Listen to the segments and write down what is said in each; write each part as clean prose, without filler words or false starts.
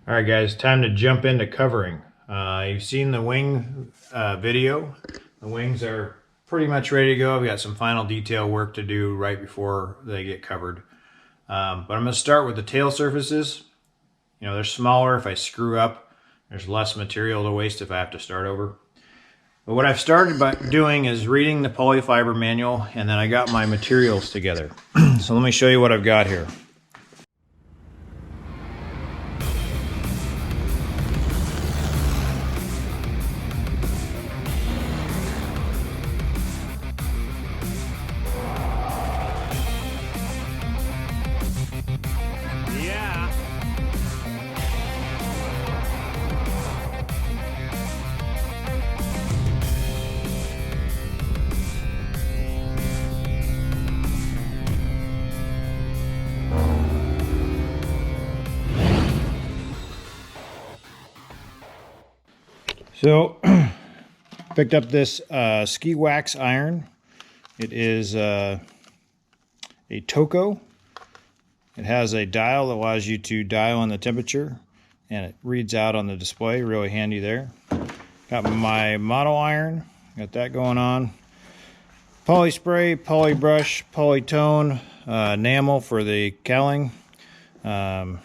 All right, guys, time to jump into covering. You've seen the wing video. The wings are pretty much ready to go. I've got some final detail work to do right before they get covered. But I'm going to start with the tail surfaces. You know, they're smaller. If I screw up, there's less material to waste if I have to start over. But what I've started by doing is reading the polyfiber manual, and then I got my materials together. So let me show you what I've got here. So, picked up this ski wax iron. It is a Toco. It has a dial that allows you to dial in the temperature, and it reads out on the display. Really handy there. Got my model iron. Got that going on. Poly spray, poly brush, polytone, enamel for the cowling. Got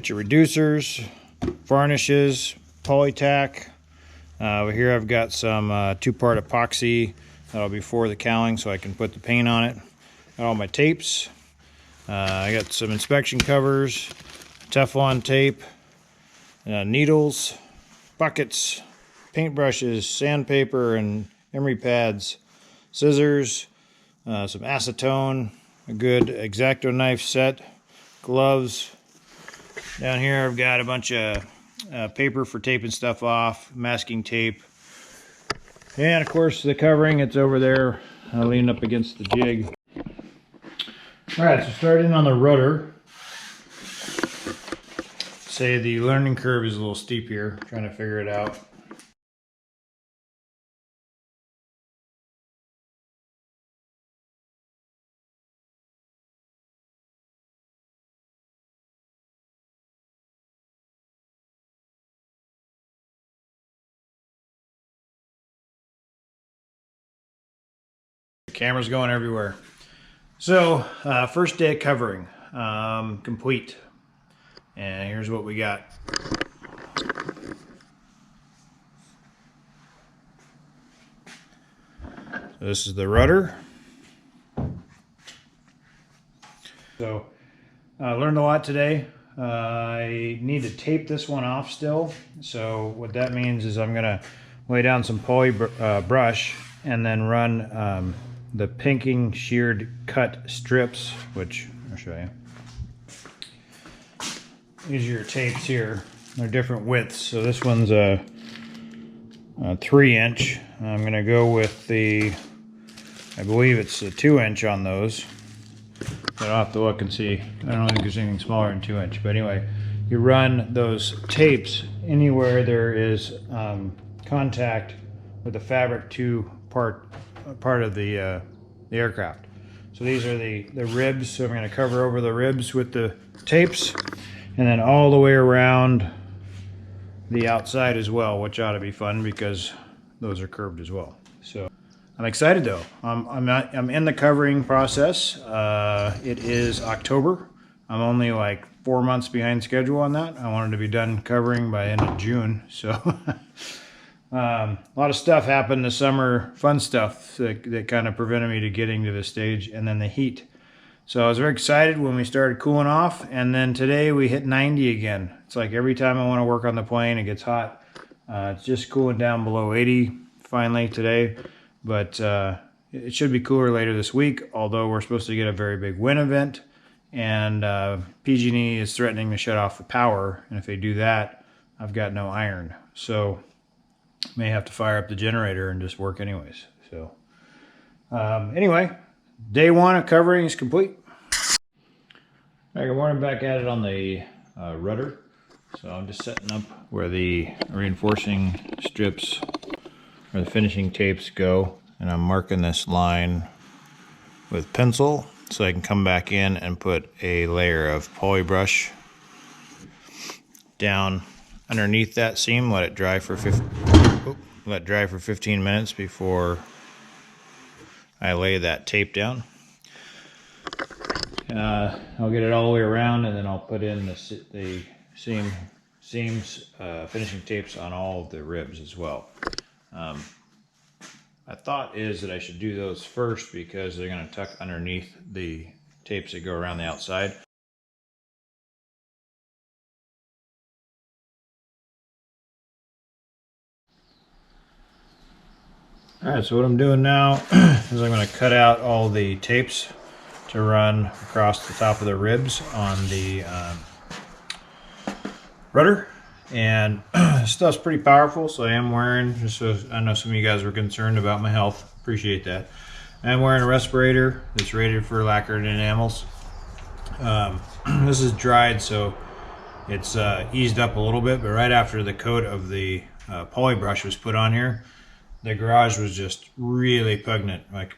your reducers, varnishes, polytack. Over here I've got some two-part epoxy that'll be for the cowling so I can put the paint on it. Got all my tapes. I got some inspection covers, Teflon tape, needles, buckets, paintbrushes, sandpaper, and emery pads, scissors, some acetone, a good X-Acto knife set, gloves. Down here I've got a bunch of paper for taping stuff off, masking tape, and of course the covering. It's over there leaning up against the jig. Alright, so starting on the rudder. Say the learning curve is a little steep here, trying to figure it out. The camera's going everywhere. So, first day of covering, complete. And here's what we got. So this is the rudder. So, I learned a lot today. I need to tape this one off still. So what that means is I'm going to lay down some poly brush and then run the pinking sheared cut strips, which I'll show you. These are your tapes here. They're different widths. So this one's a 3-inch. I'm going to go with the, I believe it's a 2-inch on those. But I'll have to look and see. I don't think there's anything smaller than 2-inch. But anyway, you run those tapes anywhere there is contact with the fabric to part of the aircraft. So these are the ribs. So I'm going to cover over the ribs with the tapes, and then all the way around the outside as well, which ought to be fun because those are curved as well. So I'm excited though. I'm in the covering process. It is October. I'm only like 4 months behind schedule on that. I wanted to be done covering by end of June. So a lot of stuff happened this summer, fun stuff that kind of prevented me to getting to this stage, and then the heat. So I was very excited when we started cooling off, and then today we hit 90 again. It's like every time I want to work on the plane, it gets hot. It's just cooling down below 80 finally today, but it should be cooler later this week, although we're supposed to get a very big wind event, and PG&E is threatening to shut off the power, and if they do that, I've got no iron. So may have to fire up the generator and just work anyways. So anyway, day one of covering is complete. All right, good morning, back at it on the rudder. So I'm just setting up where the reinforcing strips or the finishing tapes go, and I'm marking this line with pencil so I can come back in and put a layer of poly brush down underneath that seam, let it dry for 15 minutes before I lay that tape down. I'll get it all the way around, and then I'll put in the seams finishing tapes on all of the ribs as well. My thought is that I should do those first because they're going to tuck underneath the tapes that go around the outside. Alright, so what I'm doing now is I'm going to cut out all the tapes to run across the top of the ribs on the rudder. And this stuff's pretty powerful, so I am wearing, just so I know some of you guys were concerned about my health, appreciate that. I'm wearing a respirator that's rated for lacquered enamels. This is dried, so it's eased up a little bit, but right after the coat of the poly brush was put on here, the garage was just really pungent, like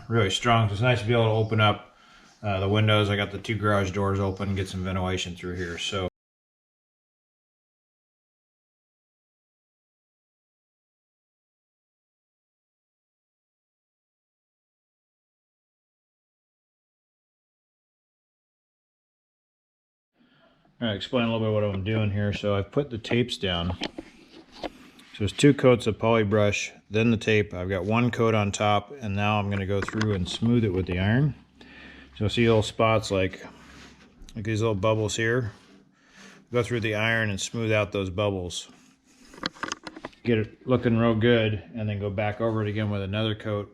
really strong. So it's nice to be able to open up the windows. I got the 2 garage doors open and get some ventilation through here. So I'll explain a little bit what I'm doing here. So I've put the tapes down. So there's 2 coats of poly brush, then the tape. I've got 1 coat on top, and now I'm going to go through and smooth it with the iron. So you'll see little spots like these little bubbles here. Go through the iron and smooth out those bubbles. Get it looking real good, and then go back over it again with another coat.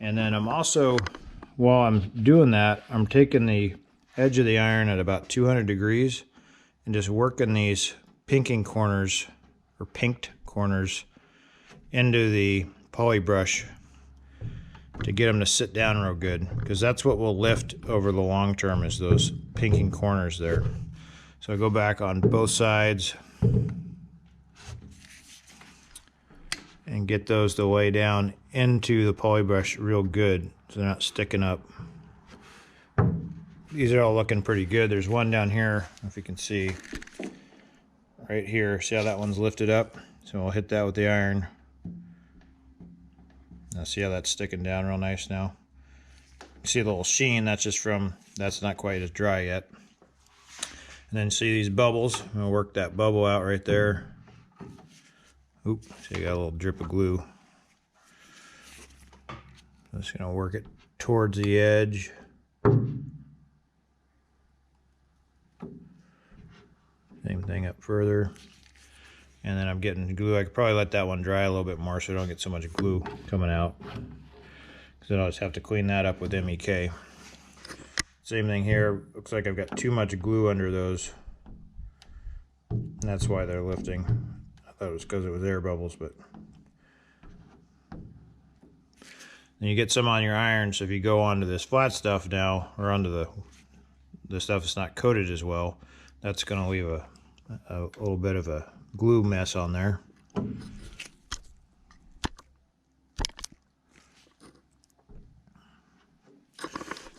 And then I'm also, while I'm doing that, I'm taking the edge of the iron at about 200 degrees and just working these pinking corners, or pinked corners, into the poly brush to get them to sit down real good, because that's what will lift over the long term, is those pinking corners there. So I go back on both sides and get those to lay down into the poly brush real good so they're not sticking up. These are all looking pretty good. There's one down here, if you can see, right here. See how that one's lifted up? So we'll hit that with the iron. Now see how that's sticking down real nice now? You see a little sheen, that's just from, that's not quite as dry yet. And then see these bubbles? I'm gonna work that bubble out right there. Oop, so you got a little drip of glue. Just gonna work it towards the edge. Same thing up further. And then I'm getting glue. I could probably let that one dry a little bit more so I don't get so much glue coming out. Because then I'll just have to clean that up with MEK. Same thing here. Looks like I've got too much glue under those. And that's why they're lifting. I thought it was because it was air bubbles, but. Then you get some on your iron, so if you go onto this flat stuff now, or onto the stuff that's not coated as well, that's going to leave a little bit of a glue mess on there.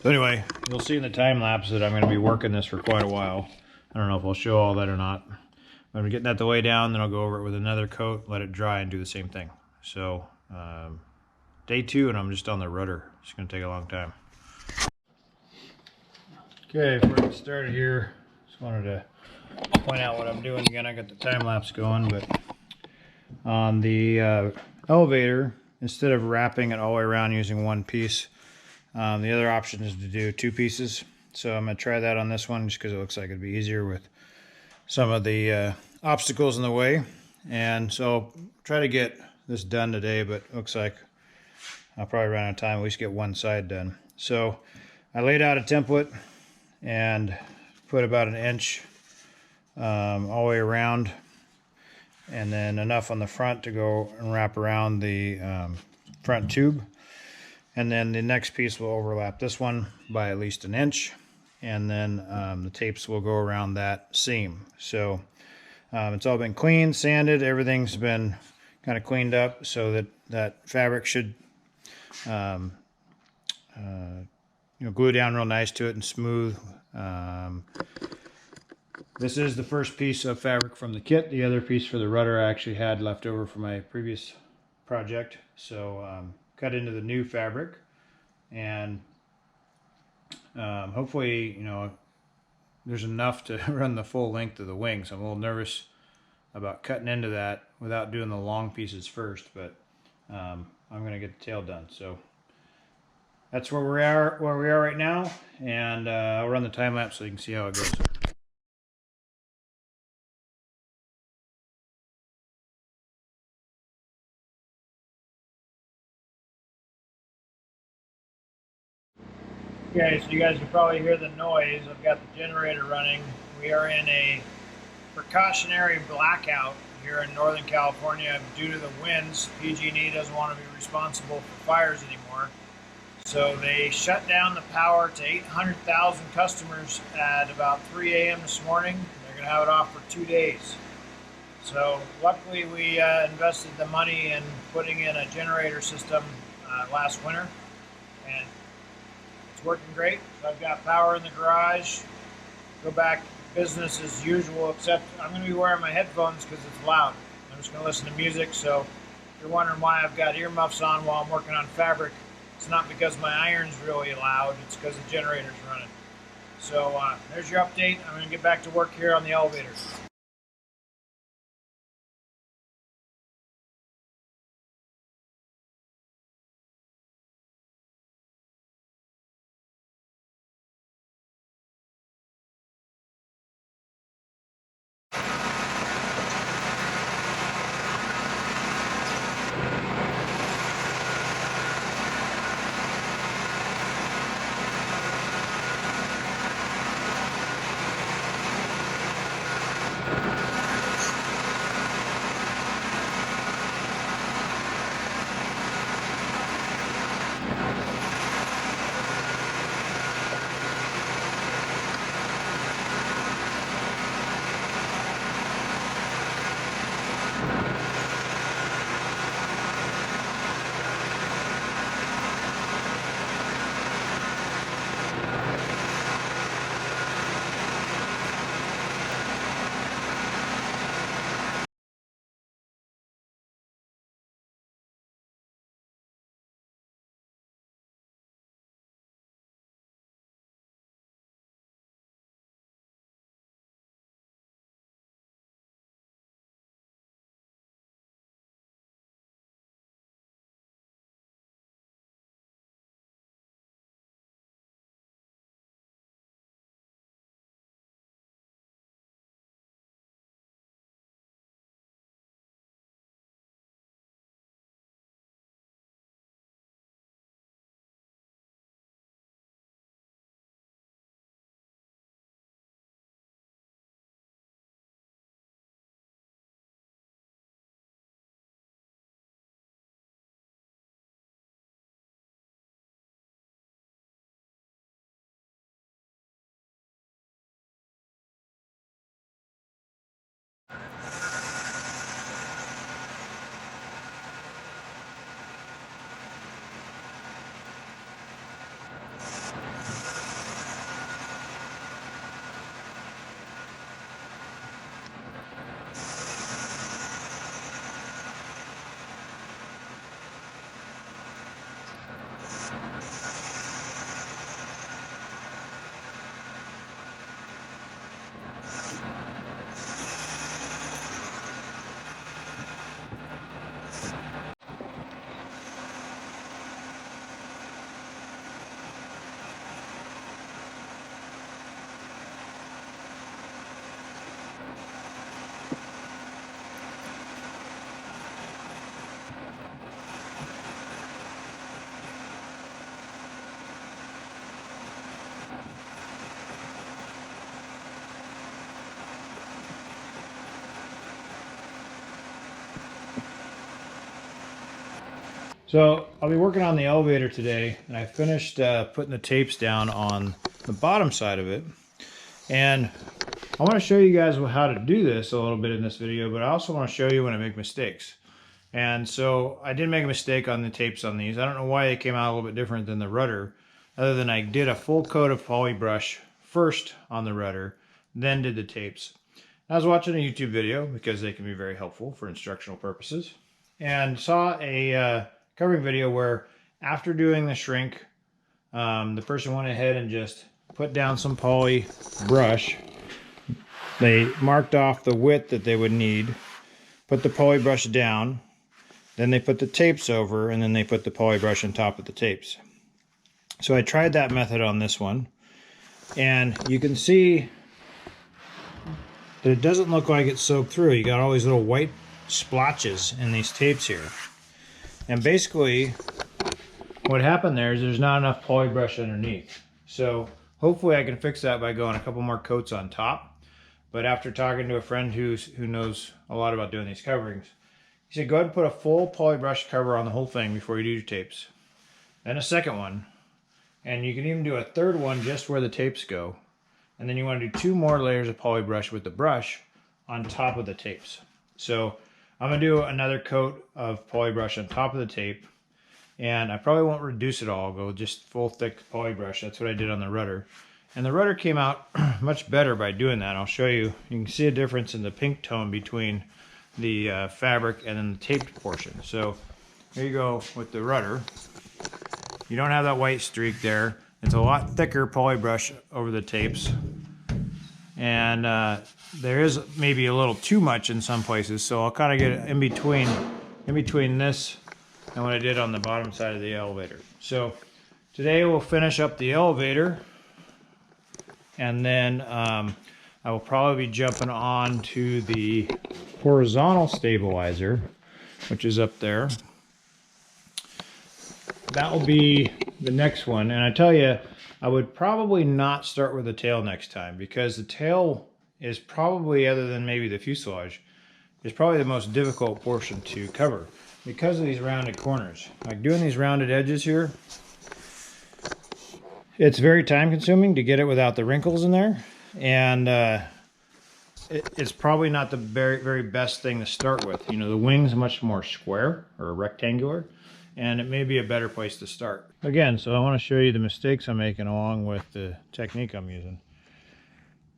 So anyway, you'll see in the time lapse that I'm going to be working this for quite a while. I don't know if I'll show all that or not. When I'm getting that the way down, then I'll go over it with another coat, let it dry, and do the same thing. So day 2, and I'm just on the rudder. It's going to take a long time. Okay, before I get started here, just wanted to point out what I'm doing again. I got the time lapse going, but on the elevator, instead of wrapping it all the way around using 1 piece, the other option is to do 2 pieces. So I'm going to try that on this one just because it looks like it'd be easier with some of the obstacles in the way. And so I'll try to get this done today, but it looks like I'll probably run out of time, at least get one side done. So I laid out a template and put about 1 inch all the way around, and then enough on the front to go and wrap around the front tube. And then the next piece will overlap this one by at least 1 inch, and then the tapes will go around that seam. So it's all been cleaned, sanded, everything's been kind of cleaned up so that that fabric should glue down real nice to it and smooth. This is the first piece of fabric from the kit. The other piece for the rudder I actually had left over from my previous project. So cut into the new fabric, and hopefully, there's enough to run the full length of the wings. I'm a little nervous about cutting into that without doing the long pieces first, but I'm going to get the tail done. So that's where we are right now, and I'll run the time lapse so you can see how it goes. Okay, so you guys can probably hear the noise. I've got the generator running. We are in a precautionary blackout here in Northern California due to the winds. PG&E doesn't want to be responsible for fires anymore. So they shut down the power to 800,000 customers at about 3 a.m. this morning. They're going to have it off for 2 days. So luckily we invested the money in putting in a generator system last winter, and it's working great. So I've got power in the garage. Go back business as usual, except I'm going to be wearing my headphones because it's loud. I'm just going to listen to music. So if you're wondering why I've got earmuffs on while I'm working on fabric, it's not because my iron's really loud, it's because the generator's running. So there's your update. I'm going to get back to work here on the elevator. So I'll be working on the elevator today, and I finished putting the tapes down on the bottom side of it. And I want to show you guys how to do this a little bit in this video, but I also want to show you when I make mistakes. And so I did make a mistake on the tapes on these. I don't know why they came out a little bit different than the rudder, other than I did a full coat of poly brush first on the rudder, then did the tapes. I was watching a YouTube video because they can be very helpful for instructional purposes, and saw a covering video where after doing the shrink, the person went ahead and just put down some poly brush. They marked off the width that they would need, put the poly brush down, then they put the tapes over, and then they put the poly brush on top of the tapes. So I tried that method on this one, and you can see that it doesn't look like it's soaked through. You got all these little white splotches in these tapes here. And basically what happened there is there's not enough poly brush underneath. So hopefully I can fix that by going a couple more coats on top. But after talking to a friend who knows a lot about doing these coverings, he said go ahead and put a full poly brush cover on the whole thing before you do your tapes. Then a second one. And you can even do a third one just where the tapes go. And then you want to do 2 more layers of poly brush with the brush on top of the tapes. So I'm going to do another coat of poly brush on top of the tape. And I probably won't reduce it all. I'll go just full thick poly brush. That's what I did on the rudder. And the rudder came out much better by doing that. I'll show you. You can see a difference in the pink tone between the fabric and then the taped portion. So here you go with the rudder. You don't have that white streak there. It's a lot thicker poly brush over the tapes. And there is maybe a little too much in some places, so I'll kind of get it in between this and what I did on the bottom side of the elevator. So today we'll finish up the elevator, and then I will probably be jumping on to the horizontal stabilizer, which is up there. That will be the next one, and I tell you, I would probably not start with the tail next time, because the tail is probably, other than maybe the fuselage, is probably the most difficult portion to cover because of these rounded corners. Like doing these rounded edges here, it's very time consuming to get it without the wrinkles in there, and it's probably not the very best thing to start with. You know, the wing's much more square or rectangular, and it may be a better place to start. Again, so I want to show you the mistakes I'm making along with the technique I'm using.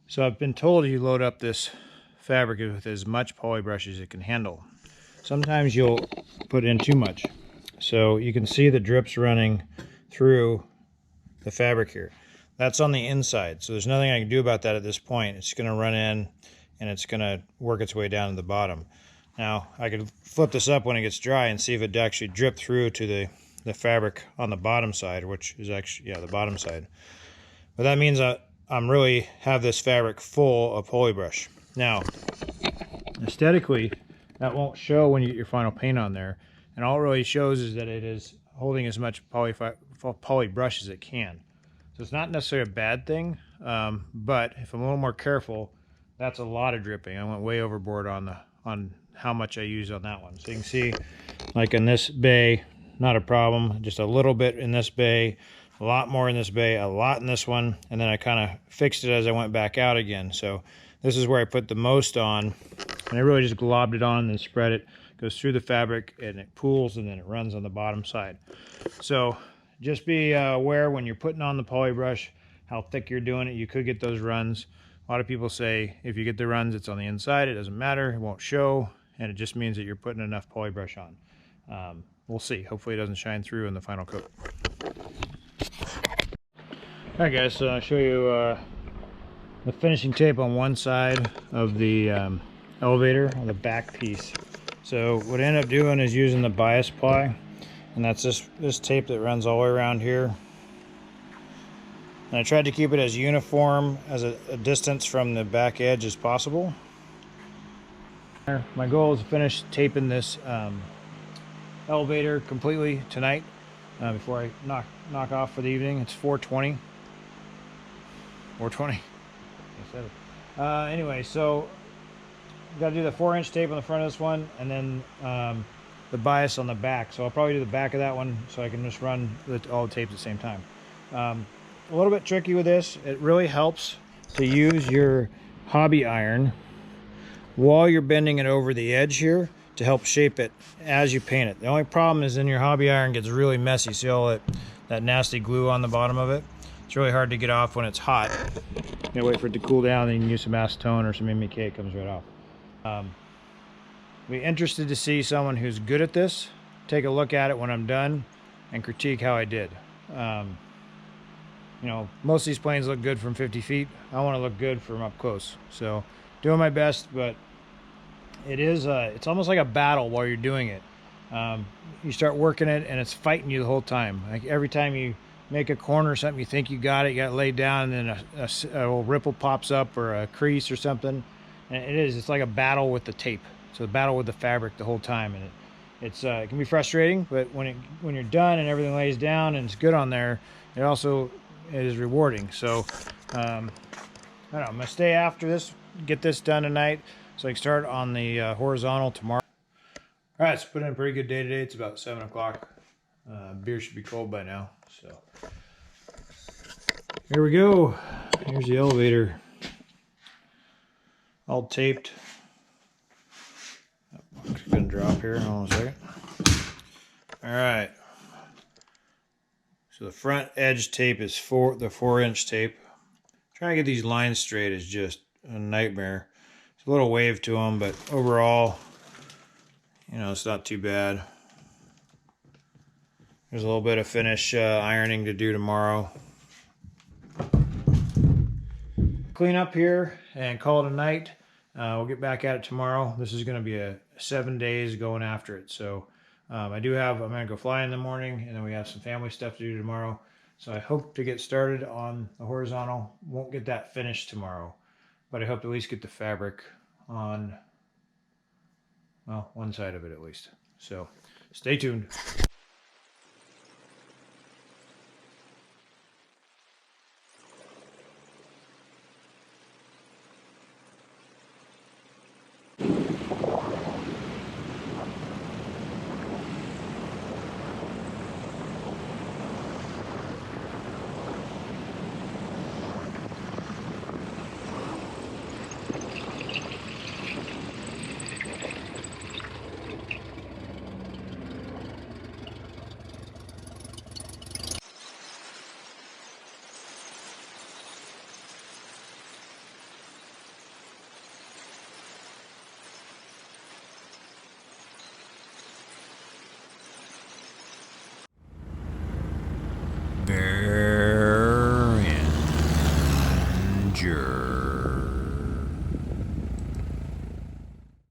So I've been told you load up this fabric with as much poly brush as it can handle. Sometimes you'll put in too much. So you can see the drips running through the fabric here. That's on the inside, so there's nothing I can do about that at this point. It's going to run in and it's going to work its way down to the bottom. Now, I could flip this up when it gets dry and see if it actually dripped through to the fabric on the bottom side, which is actually, yeah, the bottom side. But that means I'm really have this fabric full of poly brush. Now, aesthetically, that won't show when you get your final paint on there. And all it really shows is that it is holding as much poly brush as it can. So it's not necessarily a bad thing, but if I'm a little more careful, that's a lot of dripping. I went way overboard on how much I use on that one. So you can see, like in this bay, not a problem. Just a little bit in this bay, a lot more in this bay, a lot in this one, and then I kind of fixed it as I went back out again. So this is where I put the most on, and I really just globbed it on and then spread it. Goes through the fabric and it pools, and then it runs on the bottom side. So just be aware when you're putting on the poly brush how thick you're doing it. You could get those runs. A lot of people say if you get the runs, it's on the inside. It doesn't matter. It won't show. And it just means that you're putting enough poly brush on. We'll see. Hopefully it doesn't shine through in the final coat. Alright guys, so I'll show you the finishing tape on one side of the elevator, on the back piece. So what I ended up doing is using the bias ply, and that's this tape that runs all the way around here. And I tried to keep it as uniform as a distance from the back edge as possible. My goal is to finish taping this elevator completely tonight before I knock off for the evening. It's 4:20. 4:20. Anyway, so got to do the 4-inch tape on the front of this one, and then the bias on the back. So I'll probably do the back of that one so I can just run all the tapes at the same time. A little bit tricky with this. It really helps to use your hobby iron while you're bending it over the edge here to help shape it as you paint it. The only problem is then your hobby iron gets really messy. See all that nasty glue on the bottom of it? It's really hard to get off when it's hot. You wait for it to cool down, then you can use some acetone or some MEK. It comes right off. Be interested to see someone who's good at this take a look at it when I'm done and critique how I did. You know, most of these planes look good from 50 feet. I want to look good from up close. So doing my best, but it is it's almost like a battle while you're doing it. You start working it and it's fighting you the whole time. Like every time you make a corner or something, you think you got it laid down, and then a little ripple pops up or a crease or something. And it's like a battle with the tape. So a battle with the fabric the whole time, and it can be frustrating, but when you're done and everything lays down and it's good on there, it also is rewarding. So I don't know, I'm gonna stay after this, get this done tonight, so I can start on the horizontal tomorrow. All right, it's put in a pretty good day today. It's about 7 o'clock. Beer should be cold by now. So here we go. Here's the elevator, all taped. It's gonna drop here. Hold on a second. All right. So the front edge tape is the 4-inch tape. Trying to get these lines straight is just a nightmare. It's a little wave to them, but overall, you know, it's not too bad. There's a little bit of finish ironing to do tomorrow. Clean up here and call it a night. We'll get back at it tomorrow. This is going to be a 7 days going after it. So I'm going to go fly in the morning, and then we have some family stuff to do tomorrow. So I hope to get started on the horizontal. Won't get that finished tomorrow, but I hope to at least get the fabric on, well, one side of it at least. So stay tuned.